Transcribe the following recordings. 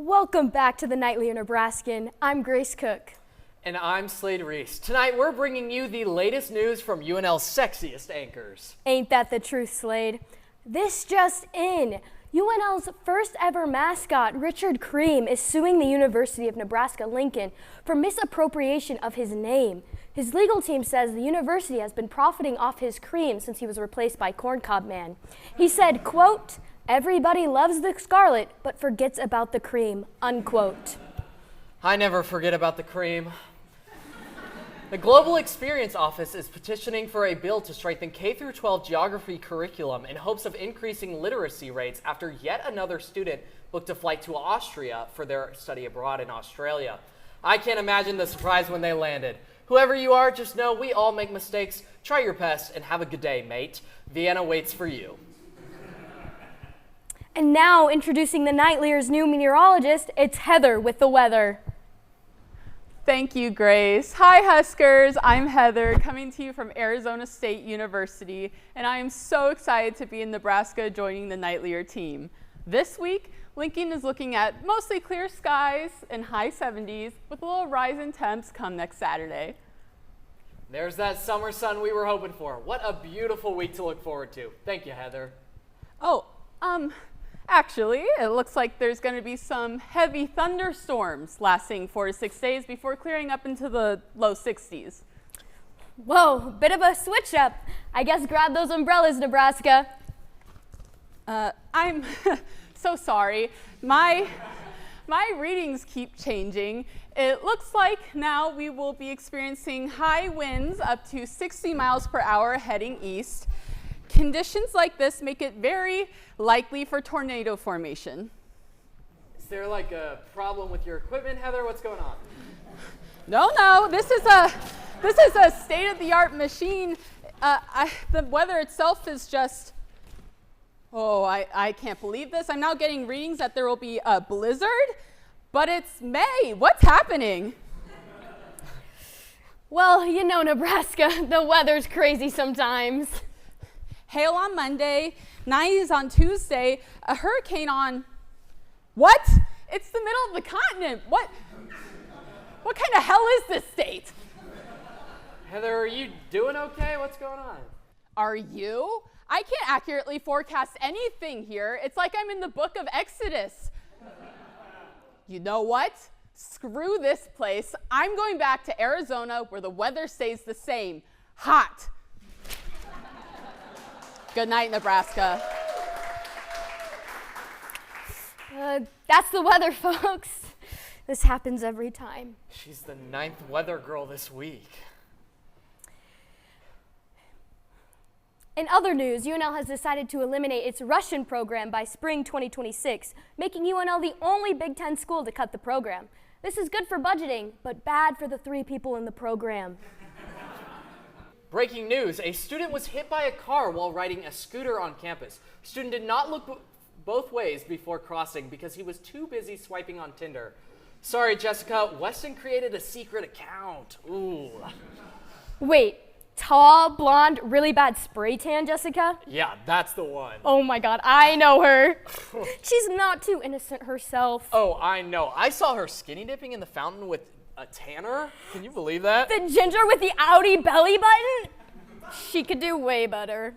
Welcome back to the NightlyER Nebraskan. I'm Grace Cook. And I'm Slade Reese. Tonight we're bringing you the latest news from UNL's sexiest anchors. Ain't that the truth, Slade? This just in. UNL's first ever mascot, Richard Cream, is suing the University of Nebraskan Lincoln for misappropriation of his name. His legal team says the university has been profiting off his cream since he was replaced by Corncob Man. He said, quote, "Everybody loves the scarlet, but forgets about the cream," unquote. I never forget about the cream. The Global Experience Office is petitioning for a bill to strengthen K-12 geography curriculum in hopes of increasing literacy rates after yet another student booked a flight to Austria for their study abroad in Australia. I can't imagine the surprise when they landed. Whoever you are, just know we all make mistakes. Try your best and have a good day, mate. Vienna waits for you. And now, introducing the NightlyER's new meteorologist, it's Heather with the weather. Thank you, Grace. Hi, Huskers. I'm Heather, coming to you from Arizona State University, and I am so excited to be in Nebraska joining the NightlyER team. This week, Lincoln is looking at mostly clear skies and high 70s with a little rise in temps come next Saturday. There's that summer sun we were hoping for. What a beautiful week to look forward to. Thank you, Heather. Actually, it looks like there's going to be some heavy thunderstorms lasting 4 to 6 days before clearing up into the low 60s. Whoa, bit of a switch up. I guess grab those umbrellas, Nebraska. I'm so sorry. My readings keep changing. It looks like now we will be experiencing high winds up to 60 miles per hour heading east. Conditions like this make it very likely for tornado formation. Is there like a problem with your equipment, Heather? What's going on? No, this is a state-of-the-art machine. The weather itself is just, I can't believe this. I'm now getting readings that there will be a blizzard, but it's May. What's happening? Well, you know, Nebraska, the weather's crazy sometimes. Hail on Monday, 90s on Tuesday, a hurricane on, what? It's the middle of the continent. What kind of hell is this state? Heather, are you doing okay? What's going on? Are you? I can't accurately forecast anything here. It's like I'm in the book of Exodus. You know what? Screw this place. I'm going back to Arizona where the weather stays the same. Hot. Good night, Nebraska. That's the weather, folks. This happens every time. She's the 9th weather girl this week. In other news, UNL has decided to eliminate its Russian program by spring 2026, making UNL the only Big Ten school to cut the program. This is good for budgeting, but bad for the 3 people in the program. Breaking news, a student was hit by a car while riding a scooter on campus. Student did not look both ways before crossing because he was too busy swiping on Tinder. Sorry, Jessica, Weston created a secret account. Ooh. Wait, tall, blonde, really bad spray tan, Jessica? Yeah, that's the one. Oh my God, I know her. She's not too innocent herself. Oh, I know. I saw her skinny dipping in the fountain with a tanner? Can you believe that? The ginger with the Audi belly button? She could do way better.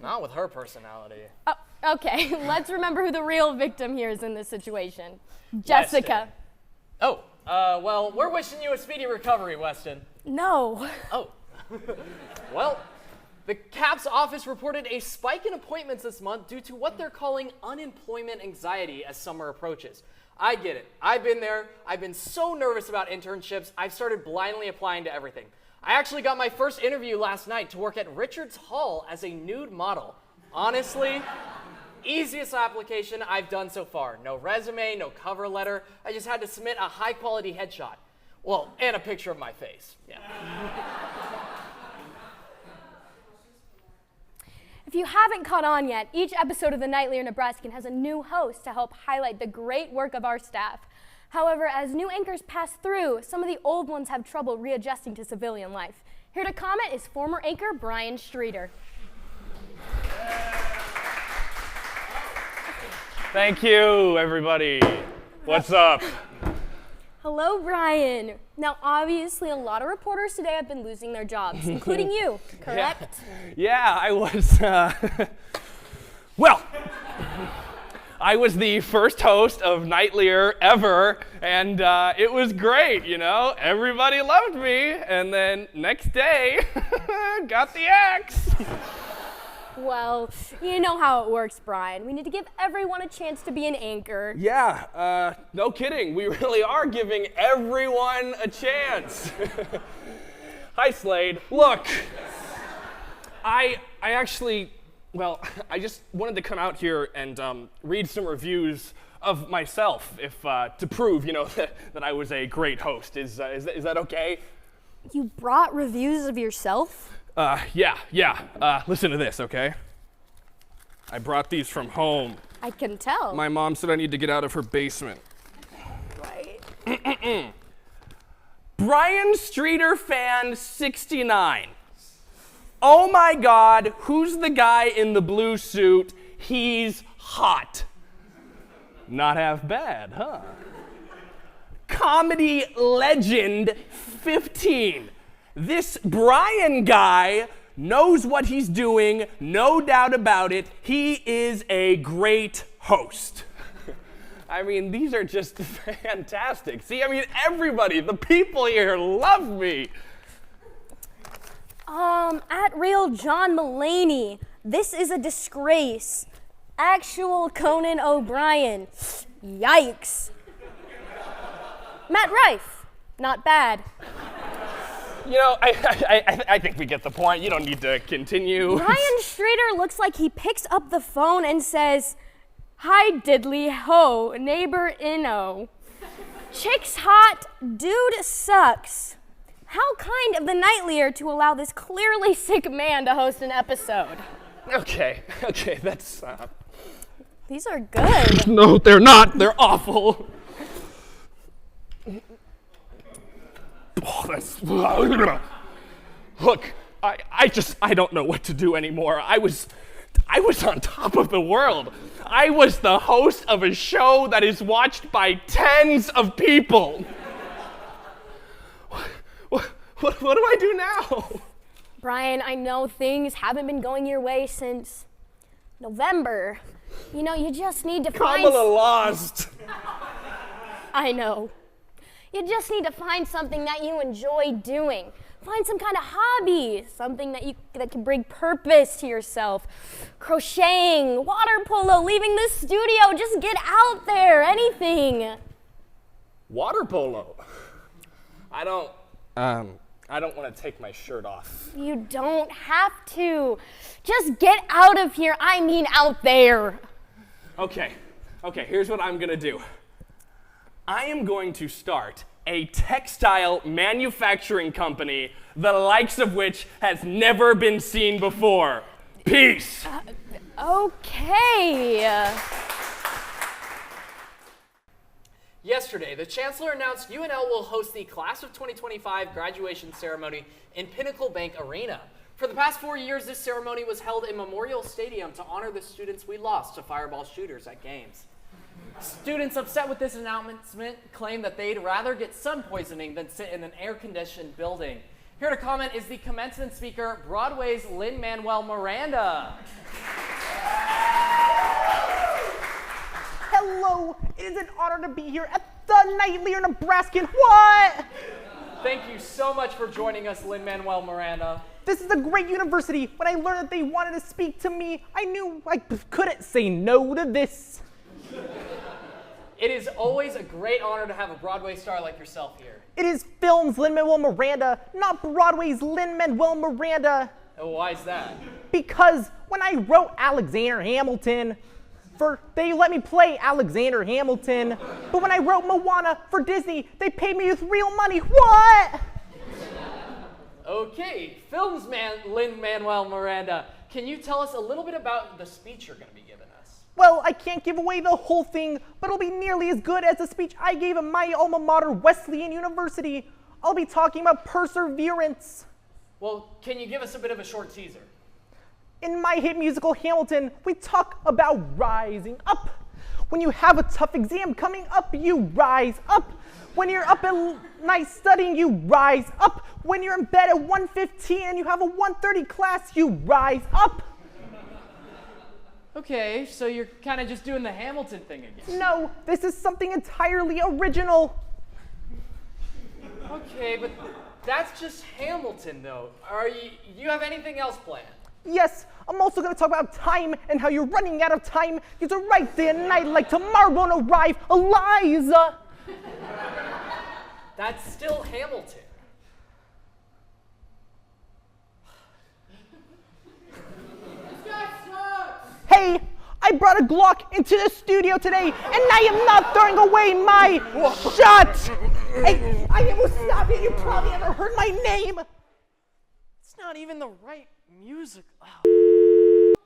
Not with her personality. Oh, okay, let's remember who the real victim here is in this situation. Jessica. Weston. Oh, well, we're wishing you a speedy recovery, Weston. No. Oh. Well, the CAPS office reported a spike in appointments this month due to what they're calling unemployment anxiety as summer approaches. I get it. I've been there. I've been so nervous about internships, I've started blindly applying to everything. I actually got my first interview last night to work at Richards Hall as a nude model. Honestly, easiest application I've done so far. No resume, no cover letter. I just had to submit a high-quality headshot. Well, and a picture of my face. Yeah. If you haven't caught on yet, each episode of the NightlyER Nebraskan has a new host to help highlight the great work of our staff. However, as new anchors pass through, some of the old ones have trouble readjusting to civilian life. Here to comment is former anchor Brian Streeter. Thank you, everybody. What's up? Hello, Brian. Now, obviously, a lot of reporters today have been losing their jobs, including you, correct? Yeah, I was, well, I was the first host of NightlyER ever, and it was great, you know? Everybody loved me, and then next day, got the axe. Well, you know how it works, Brian. We need to give everyone a chance to be an anchor. Yeah, no kidding. We really are giving everyone a chance. Hi, Slade. Look, I actually, well, I just wanted to come out here and read some reviews of myself, if to prove, you know, that I was a great host. Is that okay? You brought reviews of yourself? Yeah. Listen to this, okay? I brought these from home. I can tell. My mom said I need to get out of her basement. Right. Brian Streeter fan 69. Oh my God, who's the guy in the blue suit? He's hot. Not half bad, huh? Comedy legend 15. This Brian guy knows what he's doing, no doubt about it. He is a great host. I mean, these are just fantastic. See, I mean, everybody, the people here love me. At Real John Mulaney, this is a disgrace. Actual Conan O'Brien. Yikes. Matt Rife, not bad. You know, I think we get the point. You don't need to continue. Brian Streeter looks like he picks up the phone and says, "Hi diddly ho, neighbor inno. Chick's hot, dude sucks." How kind of the NightlyER to allow this clearly sick man to host an episode. Okay, that's... These are good. No, they're not. They're awful. Oh, that's... Look, I don't know what to do anymore. I was on top of the world. I was the host of a show that is watched by tens of people. What do I do now? Brian, I know things haven't been going your way since November. You know, you just need to find... Kamala lost. I know. You just need to find something that you enjoy doing. Find some kind of hobby, something that can bring purpose to yourself. Crocheting, water polo, leaving the studio, just get out there, anything. Water polo? I don't want to take my shirt off. You don't have to. Just get out of here, I mean out there. Okay, here's what I'm gonna do. I am going to start a textile manufacturing company, the likes of which has never been seen before. Peace. Okay. Yesterday, the Chancellor announced UNL will host the Class of 2025 graduation ceremony in Pinnacle Bank Arena. For the past 4 years, this ceremony was held in Memorial Stadium to honor the students we lost to fireball shooters at games. Students upset with this announcement claim that they'd rather get sun poisoning than sit in an air-conditioned building. Here to comment is the commencement speaker, Broadway's Lin-Manuel Miranda. Hello, it is an honor to be here at the NightlyER Nebraskan. What? Thank you so much for joining us, Lin-Manuel Miranda. This is a great university. When I learned that they wanted to speak to me, I knew I couldn't say no to this. It is always a great honor to have a Broadway star like yourself here. It is film's Lin-Manuel Miranda, not Broadway's Lin-Manuel Miranda. Oh, why is that? Because when I wrote Alexander Hamilton, they let me play Alexander Hamilton. But when I wrote Moana for Disney, they paid me with real money. What? Okay, film's Lin-Manuel Miranda. Can you tell us a little bit about the speech you're going to be giving us? Well, I can't give away the whole thing, but it'll be nearly as good as the speech I gave at my alma mater, Wesleyan University. I'll be talking about perseverance. Well, can you give us a bit of a short teaser? In my hit musical Hamilton, we talk about rising up. When you have a tough exam coming up, you rise up. When you're up at night studying, you rise up. When you're in bed at 1:15 and you have a 1:30 class, you rise up. Okay, so you're kind of just doing the Hamilton thing again. No, this is something entirely original. Okay, but that's just Hamilton, though. You have anything else planned? Yes, I'm also going to talk about time and how you're running out of time. It's a right day and night like tomorrow won't arrive. Eliza! That's still Hamilton. Hey, I brought a Glock into the studio today, and I am not throwing away my shot. Hey, I will stop you. You probably never heard my name. It's not even the right music.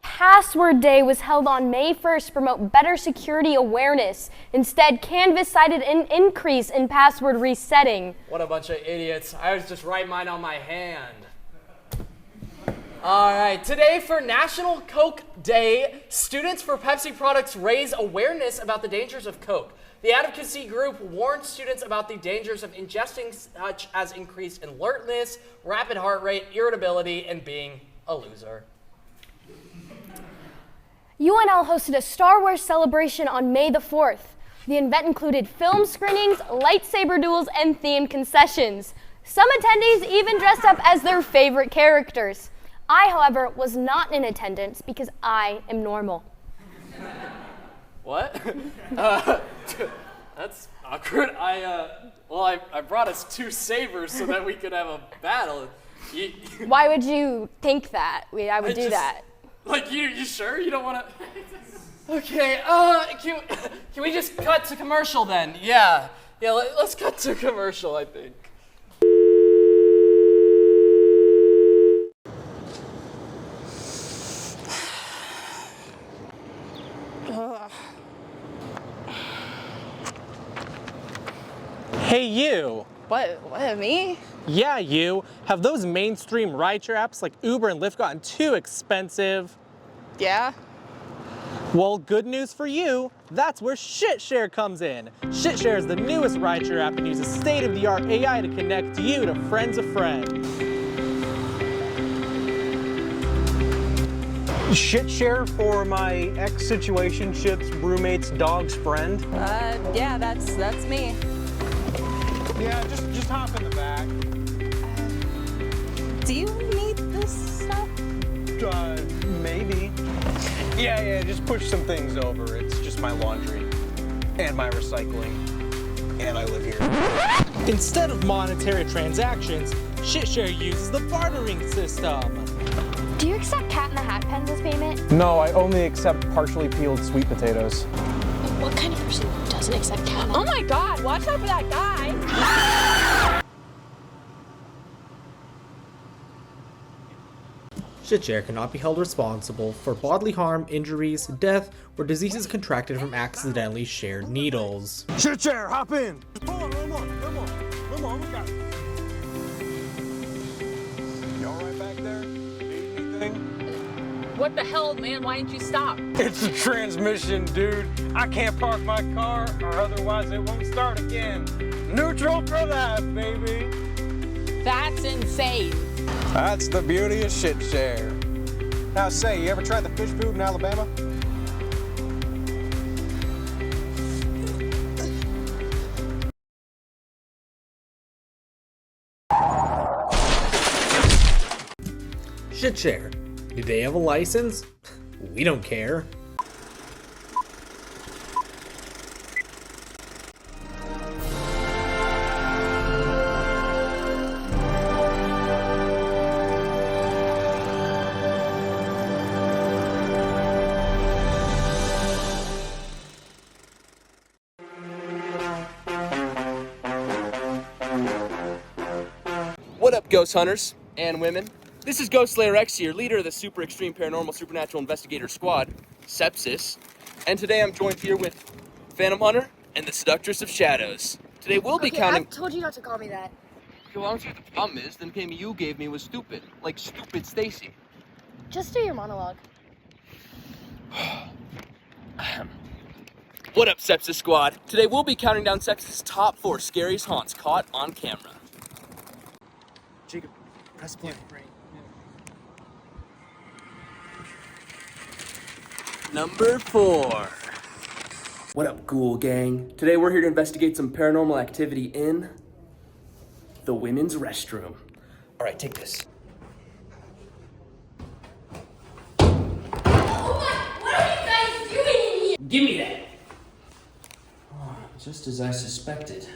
Password Day was held on May 1st to promote better security awareness. Instead, Canvas cited an increase in password resetting. What a bunch of idiots. I was just writing mine on my hand. All right, today for National Coke Day, students for Pepsi products raise awareness about the dangers of Coke. The advocacy group warned students about the dangers of ingesting such as increased alertness, rapid heart rate, irritability, and being a loser. UNL hosted a Star Wars celebration on May the 4th. The event included film screenings, lightsaber duels, and themed concessions. Some attendees even dressed up as their favorite characters. I, however, was not in attendance because I am normal. What? That's awkward. I brought us 2 sabers so that we could have a battle. Why would you think that? I would do that. Like, you sure you don't want to? Okay, can we just cut to commercial then? Yeah, let's cut to commercial, I think. Hey you! What, me? Yeah, you. Have those mainstream rideshare apps like Uber and Lyft gotten too expensive? Yeah? Well, good news for you. That's where ShitShare comes in. ShitShare is the newest rideshare app and uses state-of-the-art AI to connect you to friends of friends. ShitShare for my ex-situationship's roommate's dog's friend? Yeah, that's me. Yeah, just hop in the back. Do you need this stuff? Maybe. Yeah, just push some things over. It's just my laundry and my recycling, and I live here. Instead of monetary transactions, ShitShare uses the bartering system. Do you accept Cat in the Hat pens as payment? No, I only accept partially peeled sweet potatoes. What kind of person doesn't accept Cat in the Hat? Oh my God, watch out for that guy. ShitShare cannot be held responsible for bodily harm, injuries, death, or diseases contracted from accidentally shared needles. ShitShare, hop in! Hold on, come on, we got it. You all right back there? Need anything? What the hell, man? Why didn't you stop? It's a transmission, dude. I can't park my car, or otherwise it won't start again. Neutral for life, baby. That's insane. That's the beauty of ShitShare. Now say, you ever tried the fish food in Alabama? ShitShare. Do they have a license? We don't care. What up, ghost hunters and women? This is Ghost Slayer X here, leader of the Super Extreme Paranormal Supernatural Investigator Squad, Sepsis. And today I'm joined here with Phantom Hunter and the Seductress of Shadows. Today we'll be counting... I told you not to call me that. Well, I don't see what the problem is. The name you gave me was stupid. Like Stupid Stacy. Just do your monologue. Look, What up, Sepsis Squad? Today we'll be counting down Sepsis' top 4 scariest haunts caught on camera. Jacob, press play. Number 4. What up, Ghoul Gang? Today we're here to investigate some paranormal activity in the women's restroom. All right, take this. Give me that! Oh, just as I suspected.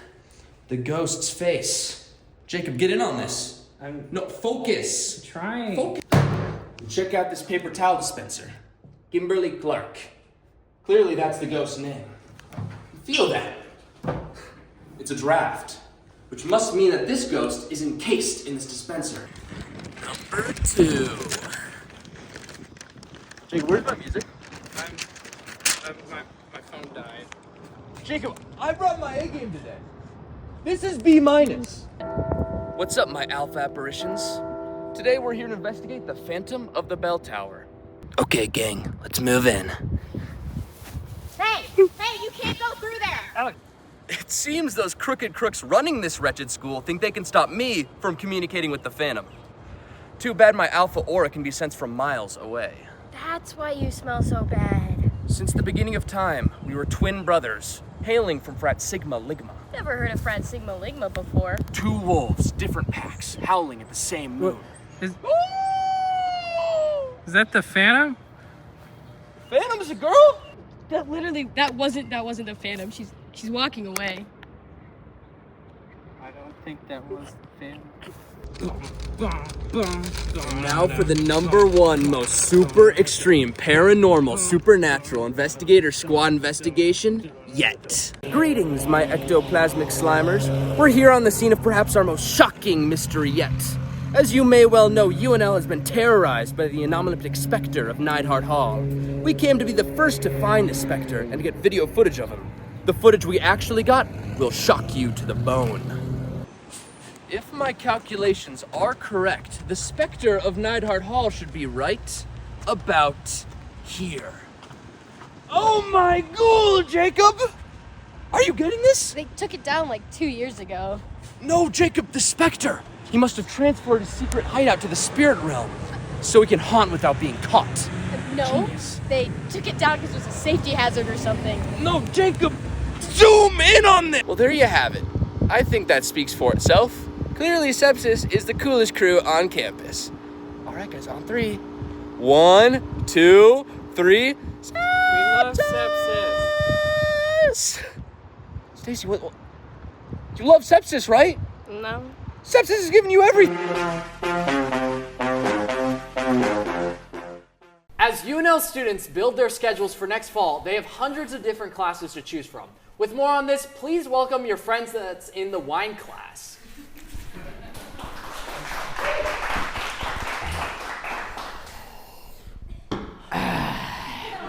The ghost's face. Jacob, get in on this. No, focus. Trying. Focus. Check out this paper towel dispenser. Kimberly Clark. Clearly that's the ghost's name. Feel that. It's a draft, which must mean that this ghost is encased in this dispenser. Number 2. Jacob, where's my music? My phone died. Jacob, I brought my A game today. This is B-. What's up, my alpha apparitions? Today we're here to investigate the Phantom of the Bell Tower. Okay, gang, let's move in. Hey, you can't go through there. It seems those crooked crooks running this wretched school think they can stop me from communicating with the Phantom. Too bad my alpha aura can be sensed from miles away. That's why you smell so bad. Since the beginning of time, we were twin brothers, hailing from Frat Sigma Ligma. Never heard of Frat Sigma Ligma before. 2 wolves, different packs, howling at the same moon. Is that the Phantom? Phantom's a girl? That wasn't the Phantom. She's walking away. I don't think that was the Phantom. Now for the number 1 most super extreme paranormal supernatural investigator squad investigation yet. Greetings, my ectoplasmic slimers. We're here on the scene of perhaps our most shocking mystery yet. As you may well know, UNL has been terrorized by the anomalistic specter of Neidhart Hall. We came to be the first to find this specter and to get video footage of him. The footage we actually got will shock you to the bone. If my calculations are correct, the specter of Neidhart Hall should be right about here. Oh my ghoul, Jacob! Are you getting this? They took it down like 2 years ago. No, Jacob, the specter! He must have transferred his secret hideout to the spirit realm, so he can haunt without being caught. No, Genius. they took it down because it was a safety hazard or something. No, Jacob! Zoom in on this! Well, there you have it. I think that speaks for itself. Clearly, Sepsis is the coolest crew on campus. All right, guys, on 3. 1, 2, 3. We love Sepsis. Stacy, what? You love Sepsis, right? No. Sepsis is giving you everything. As UNL students build their schedules for next fall, they have hundreds of different classes to choose from. With more on this, please welcome your friends that's in the wine class.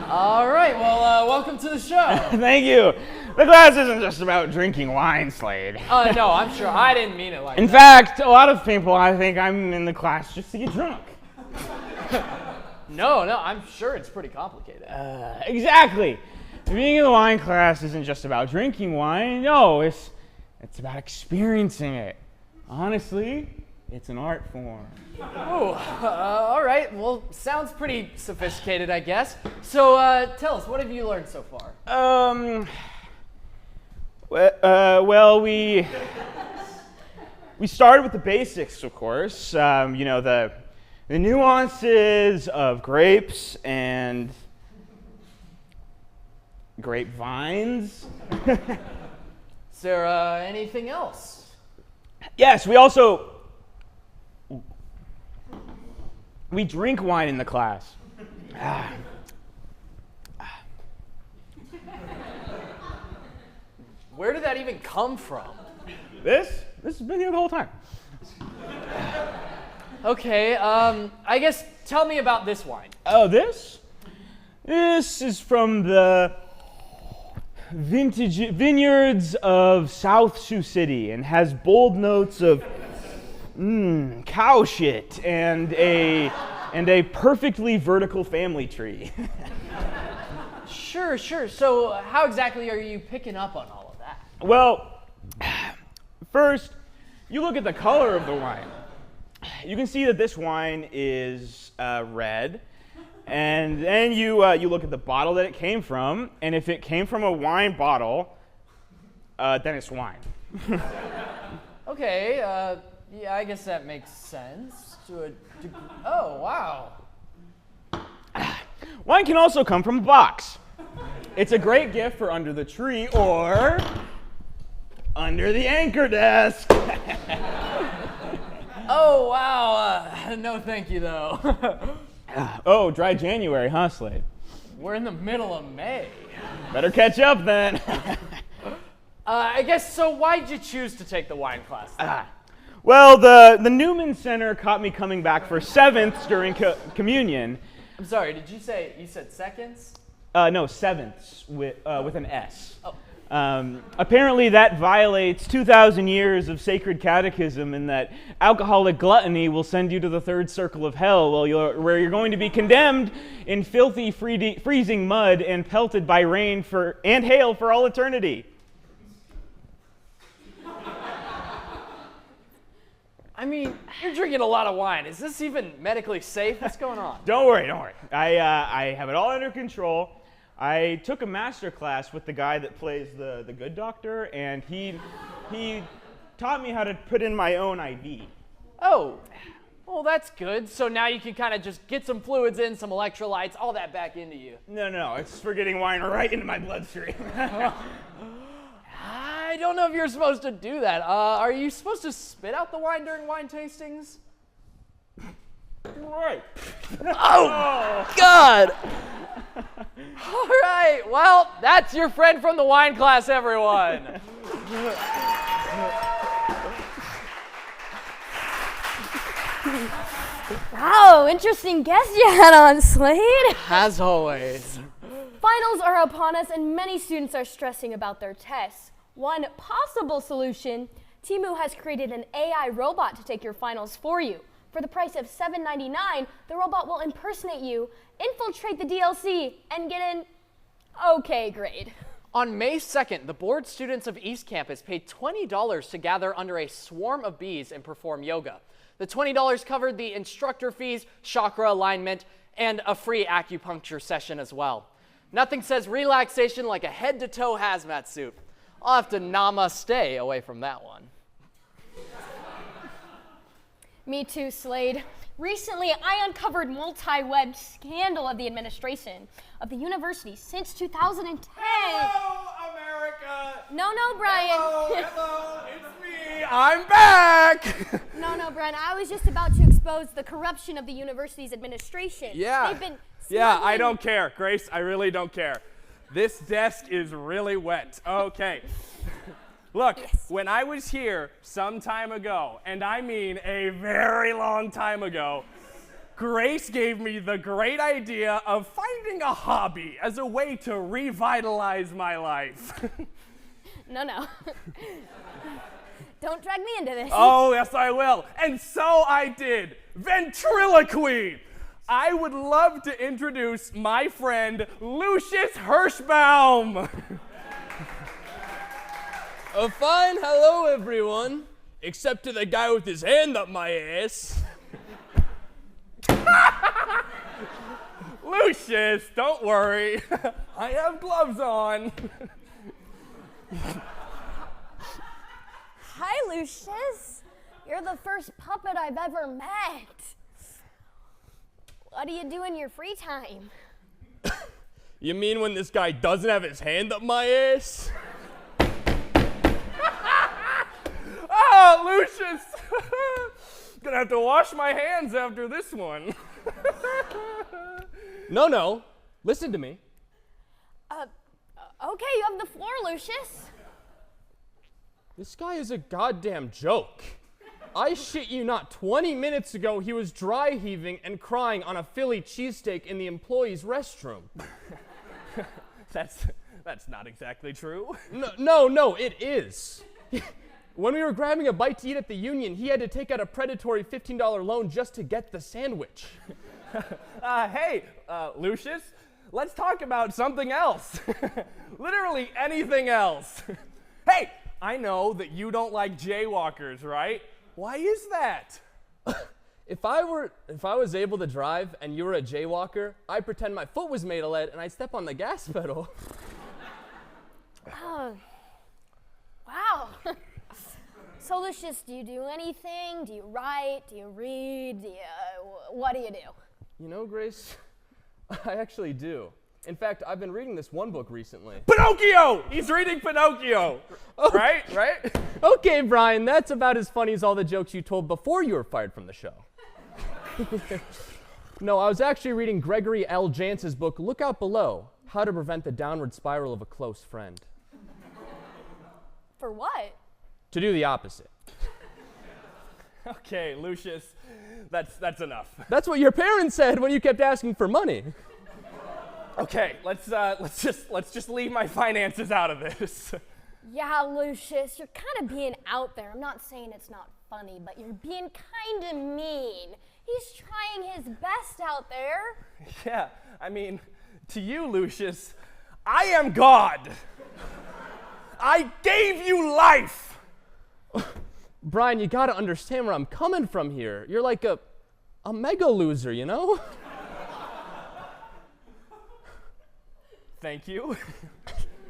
All right, well, welcome to the show. Thank you. The class isn't just about drinking wine, Slade. No, I'm sure. I didn't mean it like In that. fact, a lot of people, I think I'm in the class just to get drunk. No, I'm sure it's pretty complicated. Exactly. Being in the wine class isn't just about drinking wine. No, it's about experiencing it. Honestly, it's an art form. Oh, all right. Well, sounds pretty sophisticated, I guess. So tell us, what have you learned so far? Well, we started with the basics, of course. You know, the nuances of grapes and grapevines. Is there anything else? Yes, we drink wine in the class. Where did that even come from? This has been here the whole time. Okay, I guess tell me about this wine. Oh, this? This is from the vineyards of South Sioux City and has bold notes of cow shit and a perfectly vertical family tree. Sure. So how exactly are you picking up on all of that? Well, first, you look at the color of the wine. You can see that this wine is red. And then you look at the bottle that it came from, and if it came from a wine bottle, then it's wine. Okay, yeah, I guess that makes sense to a degree. Oh, wow. Wine can also come from a box. It's a great gift for under the tree or under the anchor desk. Oh, wow. No, thank you, though. Oh, dry January, huh, Slade? We're in the middle of May. Better catch up then. I guess, so why'd you choose to take the wine class? Well, the Newman Center caught me coming back for sevenths during communion. I'm sorry, you said seconds? No, sevenths with an S. Oh. Apparently that violates 2,000 years of sacred catechism in that alcoholic gluttony will send you to the third circle of hell where you're going to be condemned in filthy freezing mud and pelted by rain and hail for all eternity. I mean, you're drinking a lot of wine. Is this even medically safe? What's going on? Don't worry. I have it all under control. I took a master class with the guy that plays the good doctor, and he taught me how to put in my own IV. Oh, well, that's good. So now you can kind of just get some fluids in, some electrolytes, all that back into you. No, it's for getting wine right into my bloodstream. I don't know if you're supposed to do that. Are you supposed to spit out the wine during wine tastings? Right. Oh, God! All right, well, that's your friend from the wine class, everyone. Wow, interesting guest you had on, Slade. As always. Finals are upon us and many students are stressing about their tests. One possible solution, Temu has created an AI robot to take your finals for you. For the price of $7.99, the robot will impersonate you, infiltrate the DLC, and get an okay grade. On May 2nd, the board students of East Campus paid $20 to gather under a swarm of bees and perform yoga. The $20 covered the instructor fees, chakra alignment, and a free acupuncture session as well. Nothing says relaxation like a head-to-toe hazmat suit. I'll have to namaste away from that one. Me too, Slade. Recently, I uncovered multi-web scandal of the administration of the university since 2010. Hello, America! No, Brian. Hello, it's me. I'm back. No, Brian. I was just about to expose the corruption of the university's administration. Yeah. They've been Yeah, I don't care, Grace. I really don't care. This desk is really wet. Okay. Look, when I was here some time ago, and I mean a very long time ago, Grace gave me the great idea of finding a hobby as a way to revitalize my life. No. Don't drag me into this. Oh, yes, I will. And so I did. Ventriloquy. I would love to introduce my friend, Lucius Hirschbaum. Fine, hello everyone. Except to the guy with his hand up my ass. Lucius, don't worry. I have gloves on. Hi, Lucius. You're the first puppet I've ever met. What do you do in your free time? You mean when this guy doesn't have his hand up my ass? Oh, Lucius! Gonna have to wash my hands after this one. No. Listen to me. Okay, you have the floor, Lucius. This guy is a goddamn joke. I shit you not, 20 minutes ago he was dry heaving and crying on a Philly cheesesteak in the employee's restroom. That's not exactly true. No, it is. When we were grabbing a bite to eat at the Union, he had to take out a predatory $15 loan just to get the sandwich. Hey, Lucius, let's talk about something else. Literally anything else. Hey, I know that you don't like jaywalkers, right? Why is that? If I was able to drive and you were a jaywalker, I'd pretend my foot was made of lead and I'd step on the gas pedal. Wow. So Lucius, do you do anything? Do you write? Do you read? What do you do? You know, Grace, I actually do. In fact, I've been reading this one book recently. Pinocchio! He's reading Pinocchio. Oh. Right? Okay, Brian, that's about as funny as all the jokes you told before you were fired from the show. No, I was actually reading Gregory L. Jantz's book, Look Out Below, How to Prevent the Downward Spiral of a Close Friend. For what? To do the opposite. Okay, Lucius, that's enough. That's what your parents said when you kept asking for money. Okay, let's just leave my finances out of this. Yeah, Lucius, you're kind of being out there. I'm not saying it's not funny, but you're being kind of mean. He's trying his best out there. Yeah, I mean, to you, Lucius, I am God. I gave you life. Brian, you gotta understand where I'm coming from here. You're like a mega loser, you know? Thank you.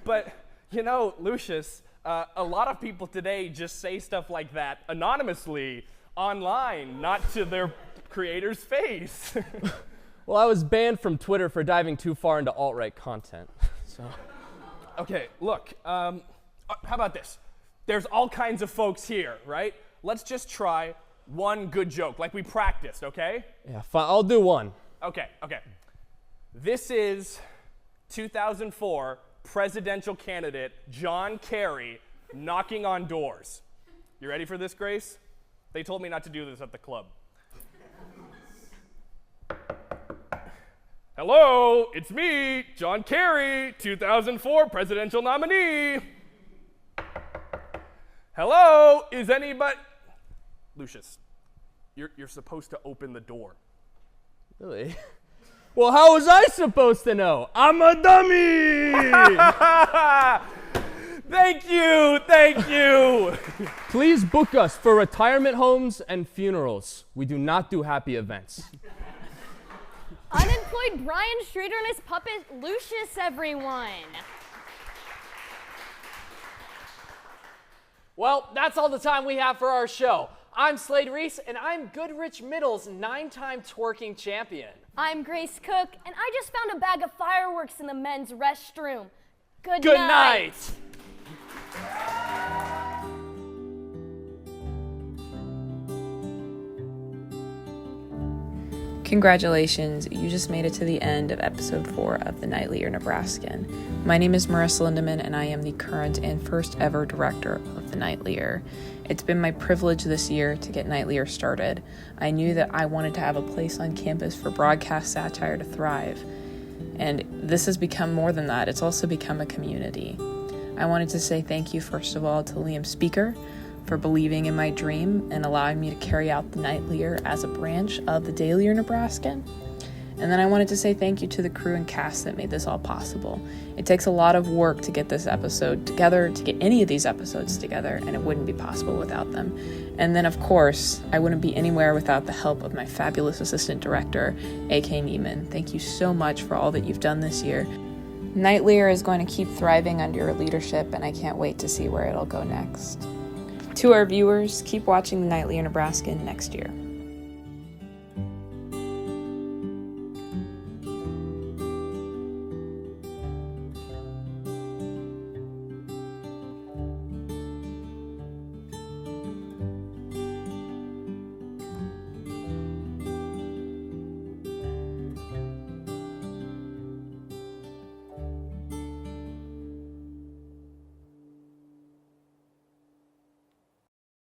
But, you know, Lucius, a lot of people today just say stuff like that anonymously online, not to their creator's face. Well, I was banned from Twitter for diving too far into alt-right content, so. Okay, look, how about this? There's all kinds of folks here, right? Let's just try one good joke, like we practiced, okay? Yeah, fine, I'll do one. Okay. This is 2004 presidential candidate John Kerry knocking on doors. You ready for this, Grace? They told me not to do this at the club. Hello, it's me, John Kerry, 2004 presidential nominee. Hello, is anybody... Lucius, you're supposed to open the door. Really? Well, how was I supposed to know? I'm a dummy! Thank you! Please book us for retirement homes and funerals. We do not do happy events. Unemployed Brian Schrader and his puppet Lucius, everyone. Well, that's all the time we have for our show. I'm Slade Reese, and I'm Goodrich Middle's 9-time twerking champion. I'm Grace Cook, and I just found a bag of fireworks in the men's restroom. Good night. Congratulations, you just made it to the end of episode 4 of the NightlyER Nebraskan. My name is Marissa Lindemann, and I am the current and first ever director of the NightlyER. It's been my privilege this year to get NightlyER started. I knew that I wanted to have a place on campus for broadcast satire to thrive. And this has become more than that. It's also become a community. I wanted to say thank you, first of all, to Liam Speaker for believing in my dream and allowing me to carry out the NightlyER as a branch of the DailyER Nebraskan. And then I wanted to say thank you to the crew and cast that made this all possible. It takes a lot of work to get this episode together, to get any of these episodes together, and it wouldn't be possible without them. And then, of course, I wouldn't be anywhere without the help of my fabulous assistant director, AK Neaman. Thank you so much for all that you've done this year. NightlyER is going to keep thriving under your leadership, and I can't wait to see where it'll go next. To our viewers, keep watching the NightlyER Nebraskan next year.